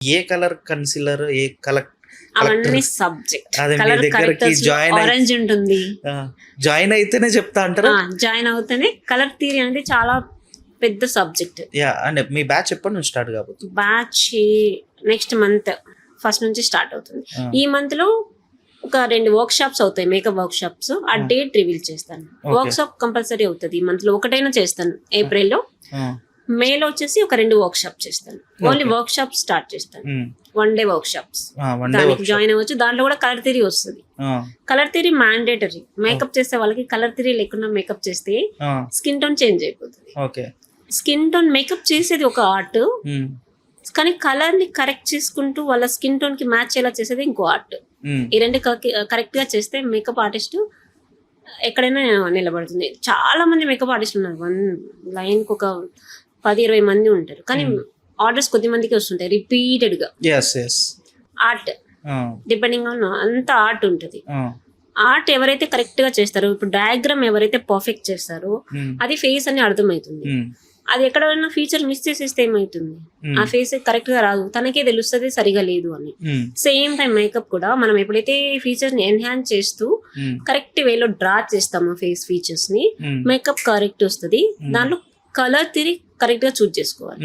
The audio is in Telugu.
ఏ కలర్ కన్సిలర్, ఏ కలెక్టర్ అవన్నీ సబ్జెక్ట్. అదే మీ కలర్ దగ్గరకి కరెక్టర్స్ ఆరెంజ్ ఉంటుంది. జాయిన్ అయితేనే చెప్తా అంటారా? జాయిన్ అవుతేనే కలర్ థియరీ అనేది చాలా పెద్ద సబ్జెక్ట్. యా, అంటే మీ బ్యాచ్ ఎప్పటి నుంచి స్టార్ట్ కాబోతుంది? బ్యాచ్ నెక్స్ట్ మంత్ ఫస్ట్ నుంచి స్టార్ట్ అవుతుంది. ఈ మంత్ లో ఒక 2 వర్క్ షాప్స్ అవుతాయి, మేకప్ వర్క్ షాప్స్. ఆ డేట్ రివీల్ చేస్తాను. వర్క్ షాప్ కంపల్సరీ అవుతుంది ఈ మంత్ లో. ఒకటైనా చేస్తాను ఏప్రిల్ లో. మేలో వచ్చేసి ఒక 2 వర్క్ షాప్ చేస్తాను. ఓన్లీ వర్క్ షాప్ స్టార్ట్ చేస్తాను. 1 డే వర్క్ షాప్స్. దానికి జాయిన్ అవ్వచ్చు. దాంట్లో కూడా కలర్ థియరీ వస్తుంది. Colour theory mandatory. మేకప్ చేసే వాళ్ళకి కలర్ థియరీ లేకుండా మేకప్ చేస్తే స్కిన్ టోన్ చేంజ్ అయిపోతుంది. స్కిన్ టోన్ మేకప్ చేసేది ఒక ఆర్ట్, కానీ కలర్ ని కరెక్ట్ చేసుకుంటూ వాళ్ళ స్కిన్ టోన్ కి మ్యాచ్ ఎలా చేసేది ఇంకో ఆర్ట్. ఈ 2 కరెక్ట్ గా చేస్తే మేకప్ ఆర్టిస్ట్ ఎక్కడైనా నిలబడుతుంది. చాలా మంది మేకప్ ఆర్టిస్ట్ ఉన్నారు. 1 లైన్ కి ఒక 10-20 మంది ఉంటారు, కానీ ఆర్డర్స్ కొద్ది మందికి వస్తుంటాయి రిపీటెడ్ గా. ఆర్ట్ డిపెండింగ్ ఆన్ అంత ఆర్ట్ ఉంటుంది. ఆర్ట్ ఎవరైతే కరెక్ట్ గా చేస్తారో, ఇప్పుడు డయాగ్రామ్ ఎవరైతే పర్ఫెక్ట్ చేస్తారో అది ఫేస్ అని అర్థమవుతుంది. అది ఎక్కడైనా ఫీచర్ మిస్ చేసేస్తే ఏమవుతుంది, ఆ ఫేస్ కరెక్ట్ గా రాదు, తనకే తెలుస్తుంది సరిగా లేదు అని. సేమ్ టైం మేకప్ కూడా మనం ఎప్పుడైతే ఫీచర్స్ ని ఎన్హాన్స్ చేస్తూ కరెక్ట్ వేలో డ్రా చేస్తామో ఫేస్ ఫీచర్స్ ని, మేకప్ కరెక్ట్ వస్తుంది. దాంట్లో కలర్ థియరీ కరెక్ట్ గా చూజ్ చేసుకోవాలి.